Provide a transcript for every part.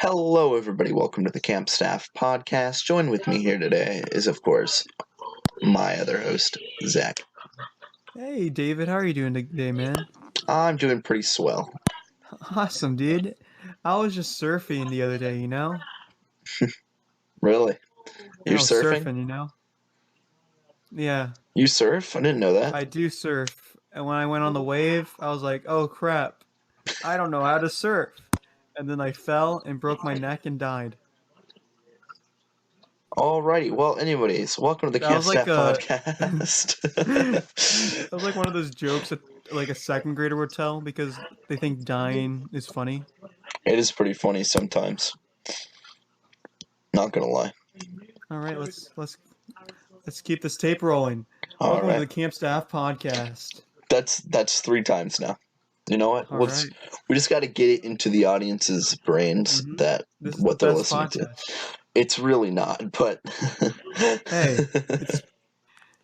Hello, everybody. Welcome to the Camp Staff Podcast. Join with me here today is, of course, my other host, Zach. Hey, David, how are you doing today, man? I'm doing pretty swell. Awesome, dude. I was just surfing the other day, you know? Really? You're I was surfing? surfing, you know? Yeah, You surf? I didn't know that. I do surf. And when I went on the wave, I was like, oh crap, I don't know how to surf. And then I fell and broke my neck and died. Alrighty. Well, anyways, welcome to the That Camp was like Staff a Podcast. that was like one of those jokes that like a second grader would tell because they think dying is funny. It is pretty funny sometimes. Not gonna lie. All right, let's keep this tape rolling. All Welcome to the right. Camp Staff Podcast. That's 3 times now. You know what? All We right. just got to get it into the audience's brains Mhm. that This is what the they're best listening to. podcast. It's really not, but Hey,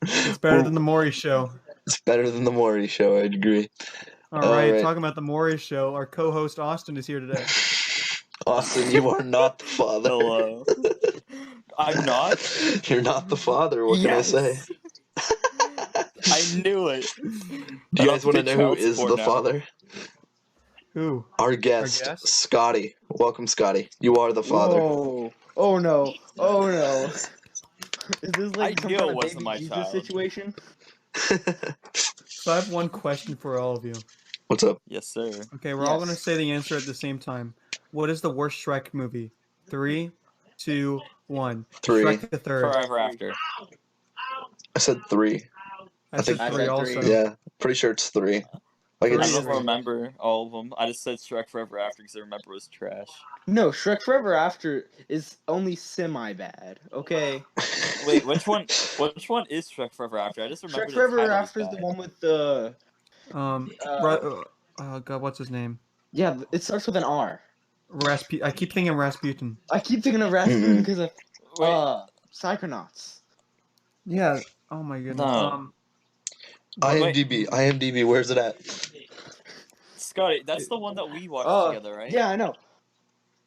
it's better than the Maury Show. It's better than the Maury Show. I'd agree. All All right, right, talking about the Maury Show, our co-host Austin is here today. Austin, you are not the father. Hello. I'm not? You're not the father. What can I say? I knew it. Do you guys want to know who is the father? Who? Our guest, guest? Scotty. Welcome, Scotty. You are the father. Whoa. Oh no. Oh no. Is this like I some knew kind it of wasn't baby my Jesus child. situation? So I have one question for all of you. What's up? Yes, sir. Okay, we're all Yes. gonna say the answer at the same time. What is the worst Shrek movie? 3, 2, 1. 3. Shrek the Third. Forever After. I said 3. I said think- 3 I said also. 3. Yeah, pretty sure it's 3. Like Three I it's don't is- remember all of them. I just said Shrek Forever After because I remember it was trash. No, Shrek Forever After is only semi bad. Okay. Wait, which one? Which one is Shrek Forever After? I just remember Shrek Forever After is the bad. one with the Oh god, what's his name? yeah. It starts with an R. I keep thinking Rasputin. I keep thinking of Rasputin Mhm. because of Wait, Psychonauts. Yeah. Oh my goodness. No. IMDb. Where's it at? Scotty, that's the one that we watched Oh, together, right? Yeah, I know.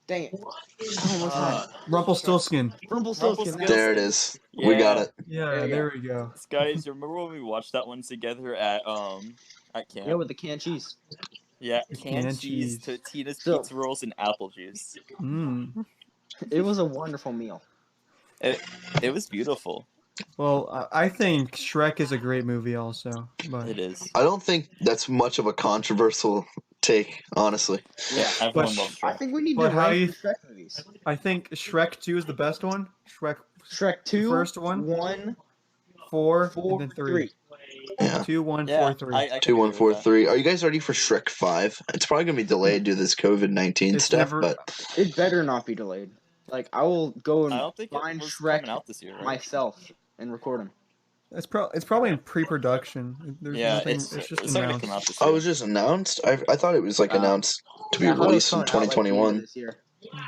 Dang it. Oh, what's Uh, that? Rumpelstiltskin. Rumpelstiltskin. Rumpelstiltskin. There it is. We got it. Yeah, There you there we go. Scotty, do you remember when we watched that one together at camp? Yeah, with the canned cheese. Yeah, Canned canned cheese, cheese. Totino's So- pizza rolls, and apple juice. Mm. It was a wonderful meal. It was beautiful. Well, I think Shrek is a great movie also, but It is. I don't think that's much of a controversial take, honestly. Yeah, everyone But- loves I Shrek. think we need But to how rank you- the Shrek movies. I think Shrek 2 is the best one. Shrek 2, first one? 1, 4, 4, and then 3. 3. Yeah. 2, 1, Yeah, 4, 3. I can 2, agree 1, with 4, that. 3. Are you guys ready for Shrek 5? It's probably gonna be delayed due to this COVID-19 It's stuff, never- but It better not be delayed. Like, I will go I and don't think it find was Shrek coming out this year, right? myself and record him. It's probably in pre-production. There's Yeah, nothing, it's just not gonna announced. come out this oh, year. it was just announced. I thought it was like announced to be Yeah, I thought it was released in coming out, like, the end of 2021. this year.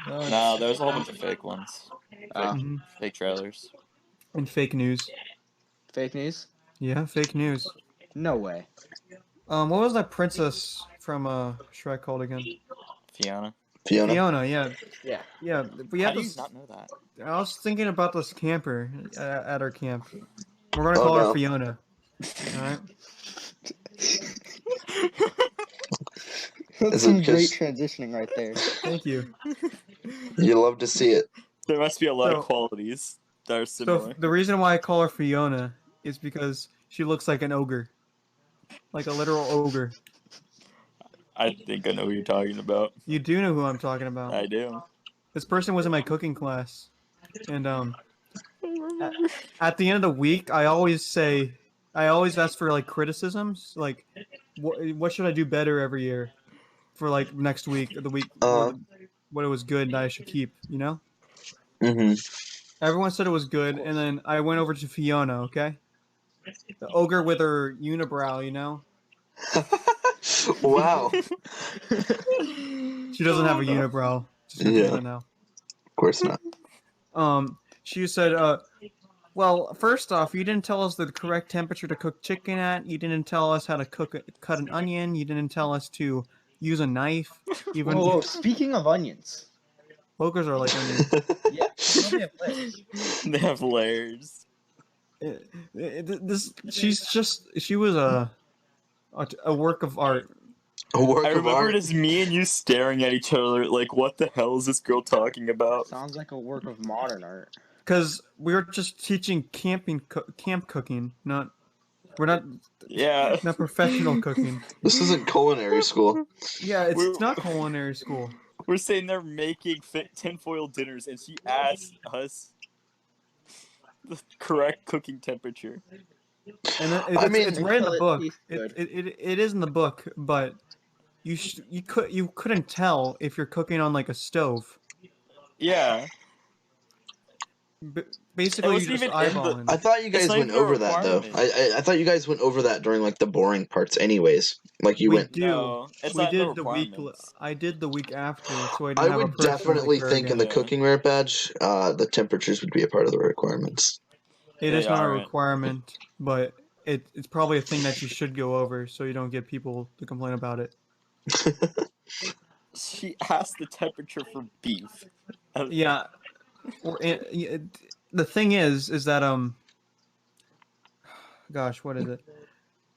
No, there's a whole bunch of fake ones, Mhm. fake trailers. And fake news. Fake news? Yeah, fake news. No way. What was that princess from Shrek called again? Fiona. Fiona. Fiona. Yeah. Yeah. Yeah. We How had do you this. not know that? I was thinking about this camper at our camp. We're gonna Oh, call no. her Fiona. All right. That's Is it some great just- transitioning right there. Thank you. You love to see it. There must be a lot So- of qualities that are So similar. the reason why I call her Fiona is because she looks like an ogre, like a literal ogre. I think I know who you're talking about. You do know who I'm talking about. I do. This person was in my cooking class, and at the end of the week, I always ask for like criticisms, like what should I do better every year for like next week or the week what it was good that I should keep, you know? Mm-hmm. Everyone said it was good, and then I went over to Fiona, okay? The ogre with her unibrow, you know? Wow. Of She doesn't have a unibrow. Just so you Yeah. know. course not. She said, well, first off, you didn't tell us the correct temperature to cook chicken at. You didn't tell us how to cut an onion. You didn't tell us to use a knife. Even Whoa, speaking of onions, Pokers are like onions. Yeah, they have legs. They have layers. She was a work of art. A work I of remember art. it as me and you staring at each other like, what the hell is this girl talking about? Sounds like a work of modern art. Because we were just teaching camp cooking, we're Yeah. not professional cooking. This isn't culinary school. Yeah, it's We're- not culinary school. We're sitting there making tinfoil dinners, and she asked us the correct cooking temperature. And I mean- it's right in the Until it book. tastes good. It is in the book, but you couldn't tell if you're cooking on like a stove. Yeah. Basically, It you're wasn't just even in the- eyeballing. I thought you guys not went even a over that though. requirement. I thought you guys went over that during like the boring parts, anyways. Like you We went. do. No, it's We not in the did the week. requirements. I did the week after, so I didn't I have a would personal definitely recur think in the again. Yeah. cooking merit badge, the temperatures would be a part of the requirements. It They is not a aren't. requirement, but it's probably a thing that you should go over so you don't get people to complain about it. She asked the temperature for beef. Yeah. The thing is that gosh, what is it?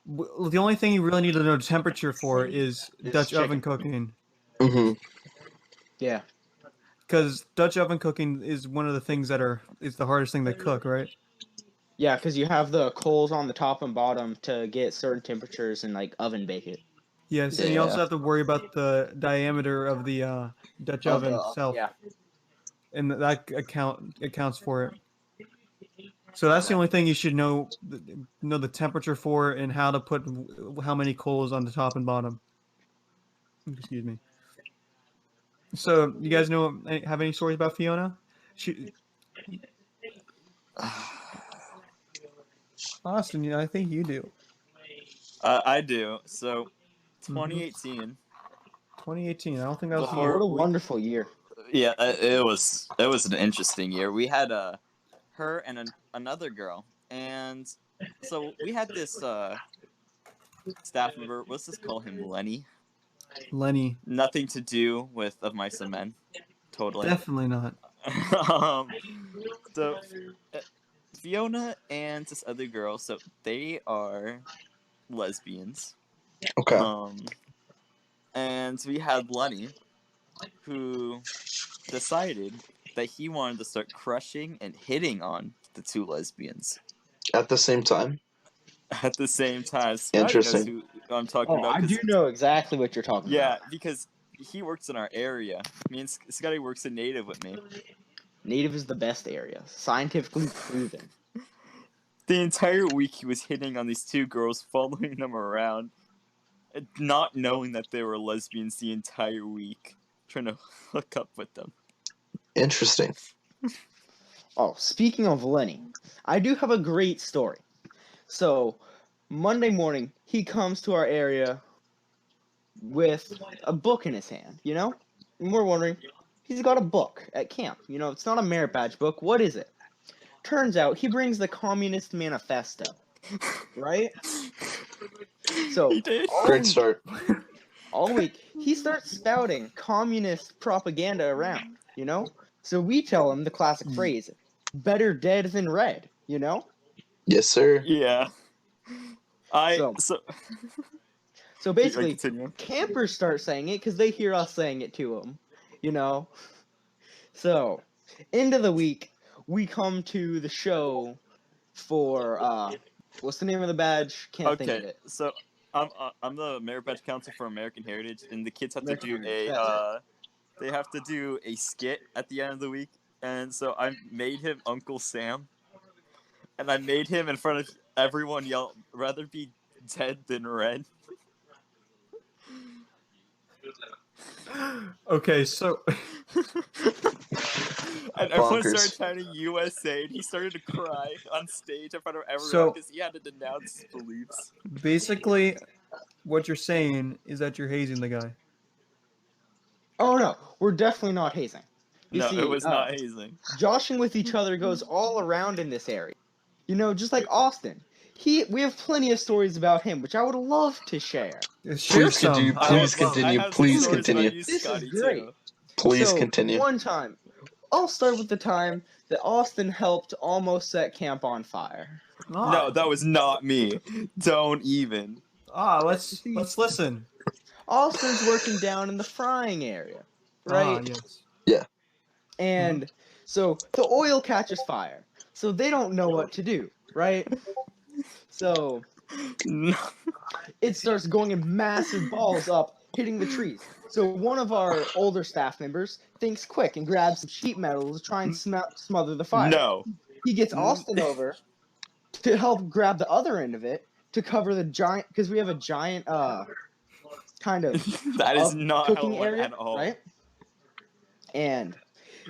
The only thing you really need to know temperature for is Dutch oven cooking, hmm Yeah. because Dutch oven cooking is one of the things is the hardest thing to cook, right? Yeah, because you have the coals on the top and bottom to get certain temperatures and like oven bake it. Yes, and you also have to worry about the diameter of the Dutch oven itself, Yeah. and that accounts for it. So that's the only thing you should know the temperature for and how to put how many coals on the top and bottom. Excuse me. So you guys have any stories about Fiona? Austin, I think you do. I do. So, 2018. 2018. I don't think that was the Before- year. What a wonderful year. Yeah, it was an interesting year. We had her and another girl, and so we had this staff member. Let's just call him Lenny. Lenny. Nothing to do with Of Mice and Men. Totally. Definitely not. So Fiona and this other girl, so they are lesbians. Okay. And we had Lenny, who decided that he wanted to start crushing and hitting on the two lesbians At the same time. at the same time. Scotty Interesting. knows who I'm talking Oh, about. I 'cause- do know exactly what you're talking Yeah, about. because he works in our area. Me and Scotty works in Native with me. Native is the best area. Scientifically proven. The entire week he was hitting on these two girls, following them around, and not knowing that they were lesbians the entire week, trying to hook up with them. Interesting. Oh, speaking of Lenny, I do have a great story. So, Monday morning, he comes to our area with a book in his hand, you know? And we're wondering, he's got a book at camp. You know, it's not a merit badge book. What is it? Turns out he brings the Communist Manifesto, right? So, He did. Great start. all week, he starts spouting communist propaganda around, you know? So we tell him the classic phrase, better dead than red, you know? Yes, sir. Yeah. So basically, continue. campers start saying it because they hear us saying it to them, you know? So, end of the week, we come to the show for, what's the name of the badge? Can't think of Okay, it. so I'm the Merit Badge Council for American Heritage, and the kids have to American do Heritage, they have to do a skit at the end of the week, and so I made him Uncle Sam, and I made him in front of everyone yell, "Rather be dead than red." Okay, so And everyone Bonkers. started chanting USA, and he started to cry on stage in front of everyone So- because he had to denounce his beliefs. basically, what you're saying is that you're hazing the guy. Oh no, we're definitely not hazing. You No, see, it was not hazing. joshing with each other goes all around in this area. You know, just like Austin. We have plenty of stories about him, which I would love to share. Share Please continue. some. I Please have- I continue. have some Please stories about continue. you, This is Scotty, great. too. Please So, continue. one time, I'll start with the time that Austin helped almost set camp on fire. No, that was not me. Don't even. Let's listen. Austin's working down in the frying area, right? Yes. Yeah. And so the oil catches fire. So they don't know what to do, right? So No. it starts going in massive balls up, hitting the trees. So one of our older staff members thinks quick and grabs some sheet metal to try and smother the fire. No. He gets Austin over to help grab the other end of it to cover the giant, because we have a giant kind of That is not how it cooking went area, at all. right? And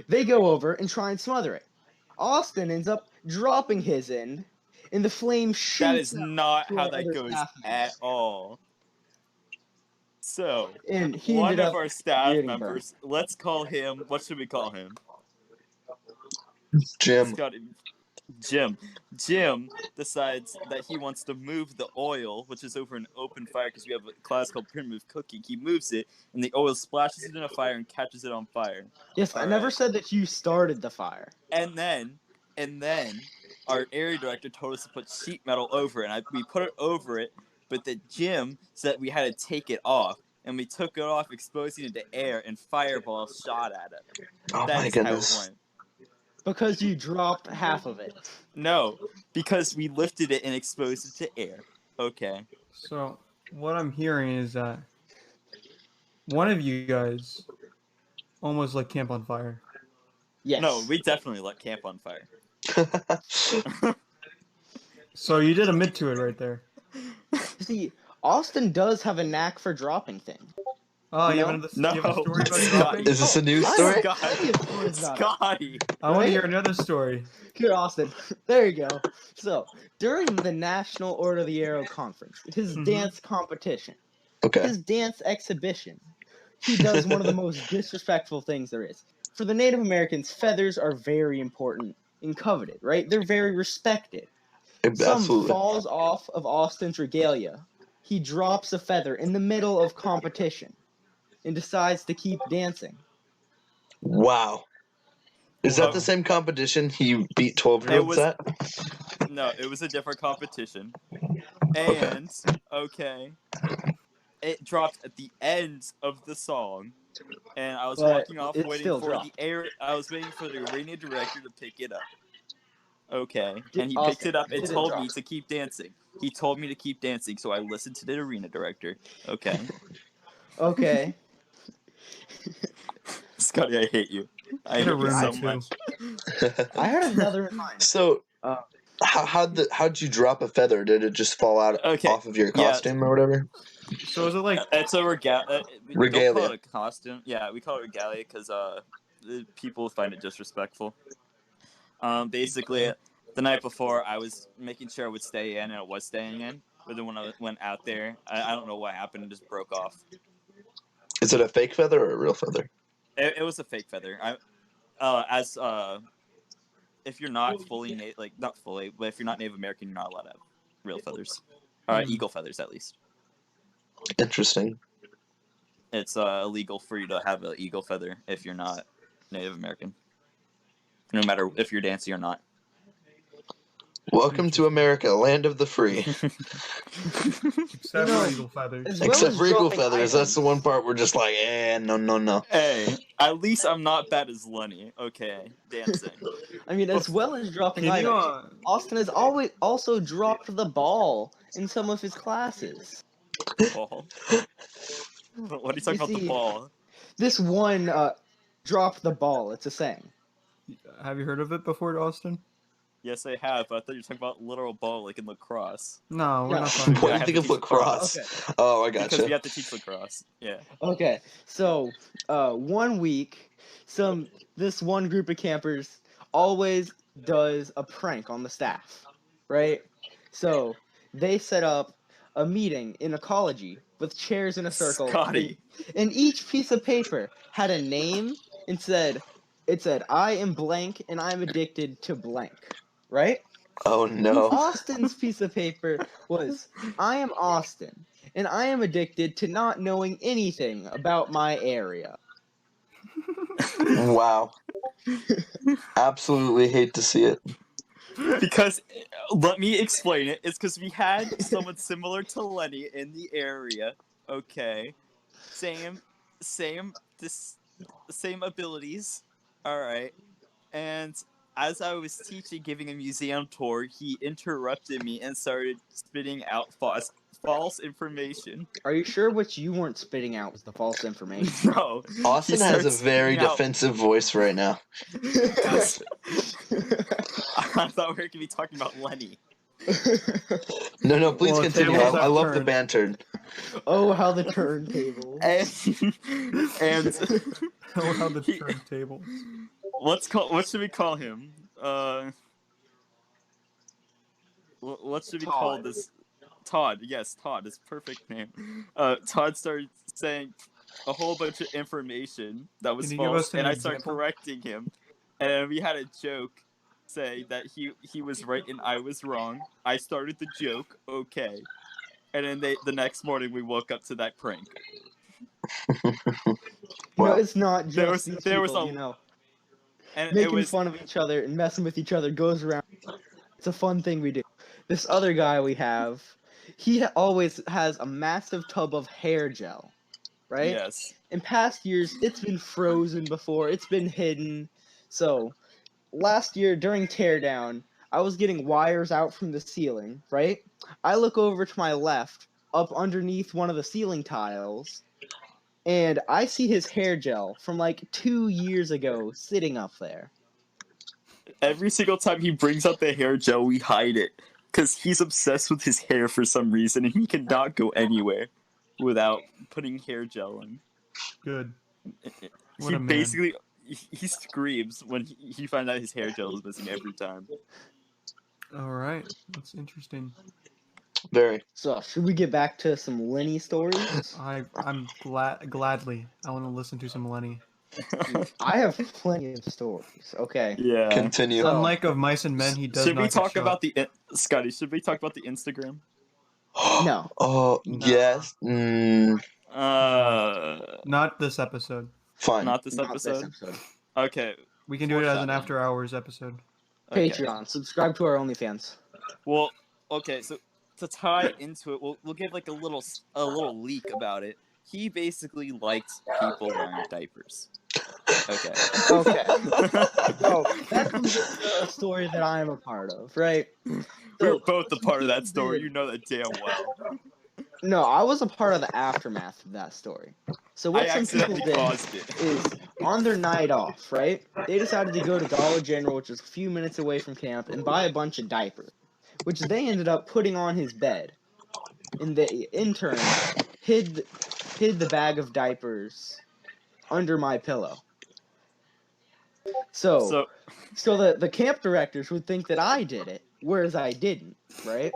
they go over and try and smother it. Austin ends up dropping his end, and the flame shoots. That is not to how our that other goes staff at members. all. So, And he one ended of up our staff getting members, let's call him, what should we call him? Jim. Scotty. Jim decides that he wants to move the oil, which is over an open fire because we have a class called primitive cooking. He moves it, and the oil splashes it in a fire and catches it on fire. Yes, I never said that you started the fire. And then, our area director told us to put sheet metal over it, and we put it over it, but the Jim said we had to take it off, and we took it off, exposing it to air, and fireballs shot at it. Oh That my is how goodness. it went. Because you dropped half of it. No, because we lifted it and exposed it to air. Okay. So what I'm hearing is that one of you guys almost lit camp on fire. Yes. No, we definitely let camp on fire. So you did admit to it right there. See, Austin does have a knack for dropping things. Oh, you No. have a story about Scotty. dropping? Is this a news I story? have plenty of stories about it. Scotty. I want to Right? hear another story. Here, Austin. There you go. So, during the National Order of the Arrow Conference, his Mhm. dance competition, Okay. his dance exhibition, he does one of the most disrespectful things there is. For the Native Americans, feathers are very important and coveted, right? They're very respected. Some Absolutely. falls off of Austin's regalia. He drops a feather in the middle of competition and decides to keep dancing. Wow. Is that the Wow. same competition he beat 12-year-olds was- at? No, it was a different competition. And, okay, it dropped at the end of the song. And I was But walking off it waiting still for dropped. I was waiting for the arena director to pick it up. Okay. Did- And he Austin, picked it up and did it told drop? me to keep dancing. He told me to keep dancing, so I listened to the arena director. Okay. Okay. Scotty, I hate you. I In hate a you room so or two. much. I had another in mind. So, Uh, how'd you drop a feather? Did it just fall out Okay, off of your yeah. costume or whatever? So is it like It's a we don't call Regalia. it a costume. Yeah, we call it regalia because people find it disrespectful. Basically, the night before, I was making sure I would stay in, and it was staying in. But then when I went out there, I don't know what happened. It just broke off. Is it a fake feather or a real feather? It was a fake feather. If you're not fully not fully, but if you're not Native American, you're not allowed to have real feathers, eagle feathers at least. Interesting. It's illegal for you to have an eagle feather if you're not Native American, no matter if you're dancing or not. Welcome to America, land of the free. except for eagle feathers? as well Except as for eagle dropping feathers. That's items. the one part we're just like, no. Hey, at least I'm not bad as Lenny. Okay, dancing. I mean, as well as dropping Can you items, Austin has always also dropped the ball in some of his classes. Ball. What are you talking You about? The see- ball. This one dropped the ball. It's a saying. have you heard of it before, Austin? Yes, I have. But I thought you were talking about literal ball, like in lacrosse. No, we're No. not talking What about do I you have think to of teach lacrosse? Okay. Oh, I Because we gotcha. have to teach lacrosse. Yeah. Okay, so 1 week, this one group of campers always does a prank on the staff, right? So they set up a meeting in ecology with chairs in a circle, Scotty. and each piece of paper had a name and it said I am blank and I'm addicted to blank, right? Oh no. Austin's piece of paper was I am Austin and I am addicted to not knowing anything about my area. Wow. Absolutely hate to see it. Because, let me explain it. It's because we had someone similar to Lenny in the area. Okay, same abilities. All right, and as I was teaching, giving a museum tour, he interrupted me and started spitting out false information. Are you sure what you weren't spitting out was the false information? No, Austin has a very defensive voice right now. I thought we were going to be talking about Lenny. No, please Well, continue. tables I have love the turned. banter. Oh, how the turntable. And Oh, how the turntable. what should we call him? What should we call this? Todd. Yes, Todd is perfect name. Todd started saying a whole bunch of information that was false, and I started correcting him. And we had a joke saying that he was right and I was wrong. I started the joke, okay. And then the next morning we woke up to that prank. No, it's not just these there people, was you know. And making fun of each other and messing with each other goes around. It's a fun thing we do. This other guy we have, he always has a massive tub of hair gel, right? Yes. In past years, it's been frozen before. It's been hidden. So, last year during teardown, I was getting wires out from the ceiling, right? I look over to my left, up underneath one of the ceiling tiles, and I see his hair gel from like 2 years ago sitting up there. Every single time he brings out the hair gel, we hide it. Because he's obsessed with his hair for some reason, and he cannot go anywhere without putting hair gel in. Good. He basically... He screams when he finds out his hair gel is missing every time. Alright, that's interesting. Very. So, should we get back to some Lenny stories? I'm gladly. I want to listen to some Lenny. I have plenty of stories. Okay. Yeah. Continue. So, unlike of Mice and Men, he does should not we talk get about the... Scotty, should we talk about the Instagram? No. Oh, No. yes. Not this episode. Fine. Not this episode? Okay. We can do it as an after hours episode. Okay. Patreon. Subscribe to our OnlyFans. Well, okay, so to tie into it, we'll give like a little leak about it. He basically liked people wearing diapers. Okay. Okay. Oh, that's a story that I am a part of, right? We're both a part of that story. You know that damn well. No, I was a part of the aftermath of that story. So what some people did is, on their night off, right, they decided to go to Dollar General, which is a few minutes away from camp, and buy a bunch of diapers, which they ended up putting on his bed. And the intern hid the bag of diapers under my pillow. So the camp directors would think that I did it, whereas I didn't, right?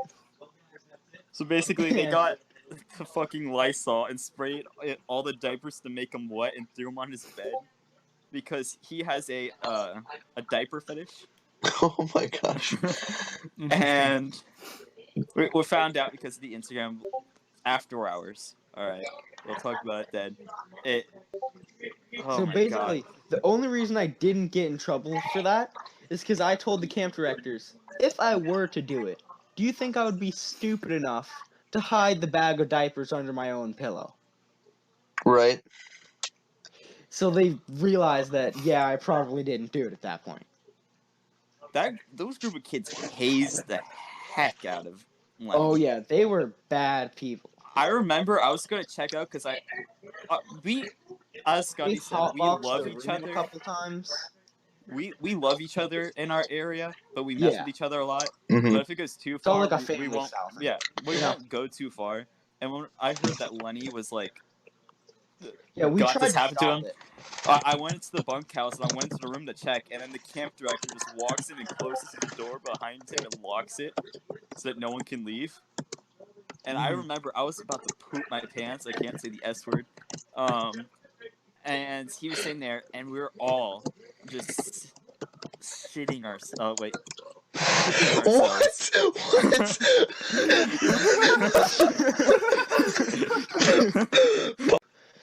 So basically, they got the fucking Lysol and sprayed all the diapers to make them wet and threw them on his bed because he has a diaper fetish. Oh my gosh. And we found out because of the Instagram after hours. All right, we'll talk about it then. So basically, the only reason I didn't get in trouble for that is because I told the camp directors, if I were to do it, do you think I would be stupid enough to hide the bag of diapers under my own pillow? Right. So they realized that, yeah, I probably didn't do it at that point. Those group of kids hazed the heck out of Lenny. Oh yeah, they were bad people. I remember I was gonna check out because as Scotty said, we love each other. A couple times. We love each other in our area, but we mess with each other a lot. Mm-hmm. But if it goes too far, like a we won't. South. Yeah, we won't go too far. And when I heard that Lenny was like, we got tried this to happen to stop him. it. I went into the bunkhouse and I went into the room to check, and then the camp director just walks in and closes his door behind him and locks it so that no one can leave. And I remember I was about to poop my pants. I can't say the S word. And he was sitting there, and we were all just shitting ourselves. Oh, wait.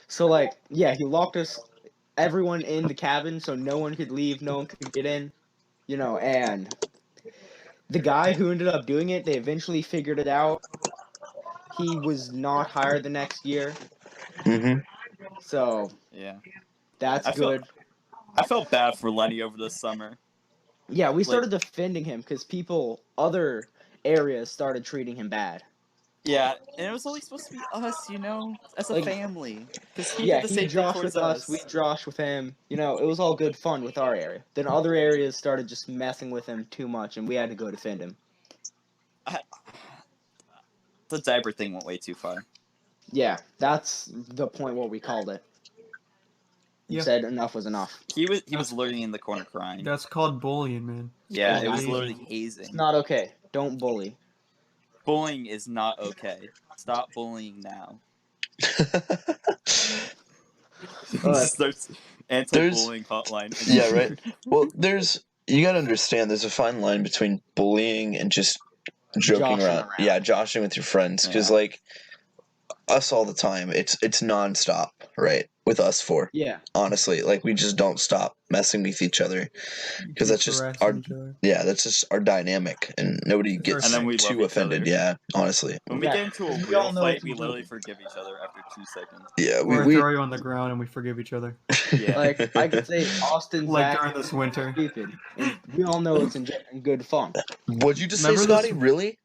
So, like, yeah, he locked us everyone in the cabin, so no one could leave, no one could get in, and the guy who ended up doing it, they eventually figured it out. He was not hired the next year, Mm-hmm. so Yeah. that's I felt good. I felt bad for Lenny over the summer. Yeah, we like- started defending him because other areas started treating him bad. Yeah, and it was only supposed to be us, as a Like, family. Because he Yeah, did the he same thing joshed towards with us, we joshed with him. It was all good fun with our area. Then other areas started just messing with him too much, and we had to go defend him. The diaper thing went way too far. Yeah, that's the point what we called it. We Yeah. said enough was enough. He was literally in the corner crying. That's called bullying, man. Yeah, called it was hazing. literally It's hazing. not okay. Don't bully. Bullying is not okay. Stop bullying now. Starts anti-bullying hotline. Yeah, right. Well, you gotta understand, there's a fine line between bullying and just joking around. Yeah, joshing with your friends, because like us all the time, it's nonstop, right? With us four. Yeah. Honestly, like we just don't stop messing with each other because that's just that's just our dynamic, and nobody gets And then we love too each offended. other. Yeah, honestly. When we get into a We all real know fight, it's we a joke. literally forgive each other after 2 seconds. Yeah, Or we throw you on the ground and we forgive each other. Yeah. Like, I could say Austin, Like Zach, during this winter. stupid. And we all know it's in good fun. What'd you just Remember say, this- Scotty? Really?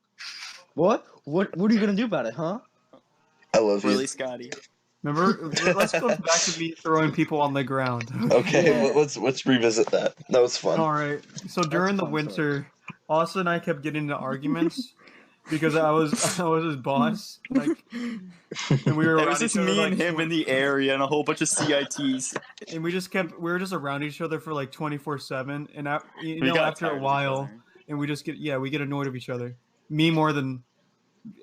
What? What are you gonna do about it, huh? I love Really, you. Scotty? Remember? Let's go back to me throwing people on the ground. Okay, Yeah. let's revisit that. That was fun. All right. So during the a fun winter, Austin and I kept getting into arguments because I was his boss, like, and we were It around was just each other, me like, and him in the area and a whole bunch of CITs. and we were just around each other for like 24/7, and We got after tired a of each while, other. and we get annoyed of each other. Me more than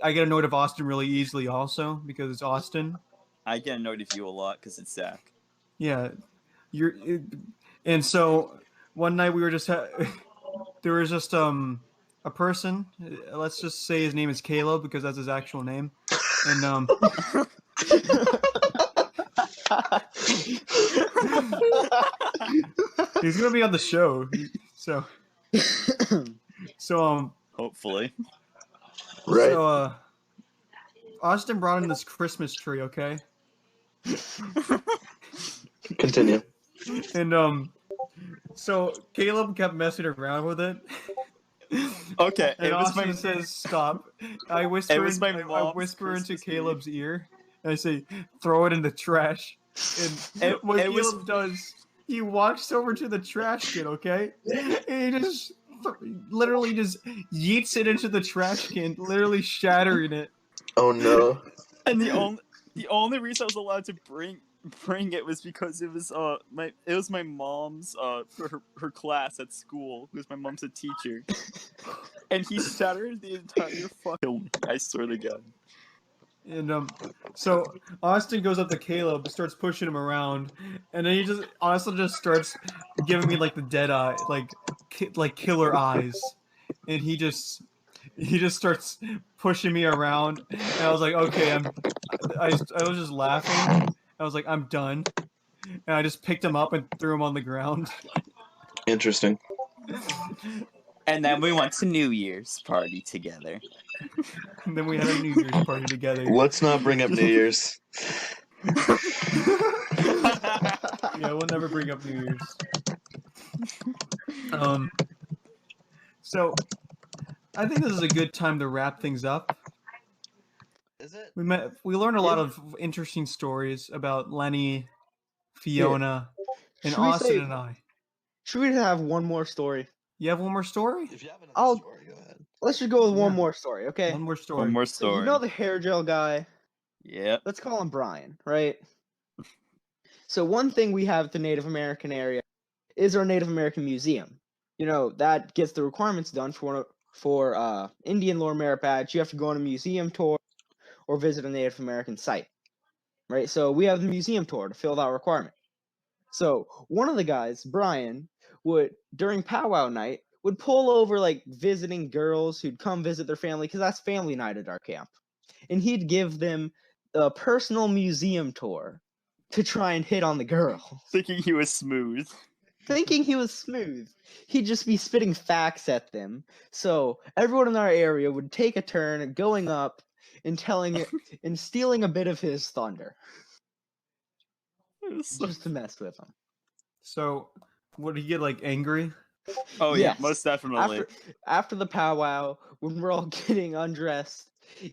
I get annoyed of Austin really easily, also because it's Austin. I get annoyed of you a lot because it's Zach. Yeah, and so one night we were just there was just a person. Let's just say his name is Caleb because that's his actual name, and he's gonna be on the show. So Hopefully. Right. So Austin brought in this Christmas tree, okay? Continue. And so Caleb kept messing around with it. Okay, And it was Austin my says stop. I whisper, was my I mom's whisper into Christmas tree. Caleb's ear, and I say, "Throw it in the trash." And what it was- Caleb does, he walks over to the trash can, okay, and he just literally just yeets it into the trash can, literally shattering it. Oh no. And the only reason I was allowed to bring it was because it was my mom's for her class at school, because my mom's a teacher. And he shattered the entire fucking, I swear to God. And so Austin goes up to Caleb, starts pushing him around, and then Austin just starts giving me like the dead eye, like killer eyes, and he just starts pushing me around, and I was like, okay, I was just laughing. I was like, I'm done, and I just picked him up and threw him on the ground. Interesting. And then we went to New Year's party together. And then we had a New Year's party together. Let's not bring up New Year's. Yeah, we'll never bring up New Year's. So I think this is a good time to wrap things up. Is it? We learned a lot of interesting stories about Lenny, Fiona, and Should we Austin say- and I. Should we have one more story? You have one more story? If you have another I'll- story, go ahead. Let's just go with one Yeah. more story, okay? One more story. One more So story. you know the hair gel guy? Yep. Let's call him Brian, right? So one thing we have at the Native American area is our Native American Museum. That gets the requirements done for Indian Lore Merit Badge. You have to go on a museum tour or visit a Native American site, right? So we have the museum tour to fill that requirement. So one of the guys, Brian, would during powwow night would pull over like visiting girls who'd come visit their family, because that's family night at our camp, and he'd give them a personal museum tour to try and hit on the girl. Thinking he was smooth. Thinking he was smooth. He'd just be spitting facts at them. So everyone in our area would take a turn going up and and stealing a bit of his thunder. Just to mess with him. So, would he get like angry? Oh yeah, Yes. most definitely. After the powwow, when we're all getting undressed,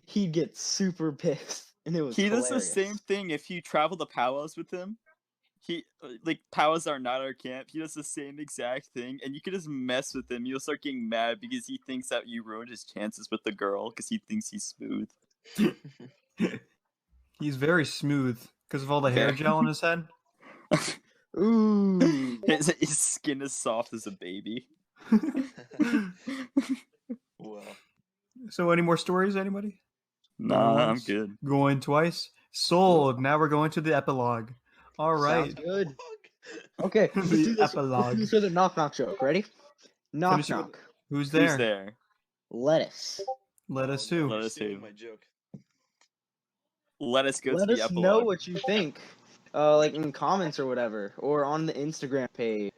he'd get super pissed, and it was He hilarious. does the same thing if you travel to powwows with him. He like powwows are not our camp. He does the same exact thing, and you can just mess with him. You'll start getting mad because he thinks that you ruined his chances with the girl because he thinks he's smooth. He's very smooth because of all the hair gel on his head. Ooh. His skin is soft as a baby. Well, So, any more stories, anybody? Nah, I'm Once, good. Going twice. Sold. Now we're going to the epilogue. All right. Sounds good. Okay, let's do this. Epilogue. Let's do this with a knock joke. Ready? Knock Finish it with- knock. Who's there? Who's there? Lettuce. Let us oh, no, too. Let you're us stealing who? my joke. Let us go Let to the us epilogue. know what you think, like in comments or whatever, or on the Instagram page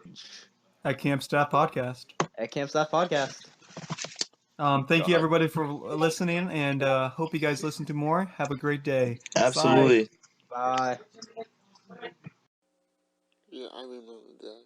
At Camp Staff Podcast. at Camp Staff Podcast. Thank you God. everybody for listening, and hope you guys listen to more. Have a great day. Absolutely. Bye. Yeah, I remember that.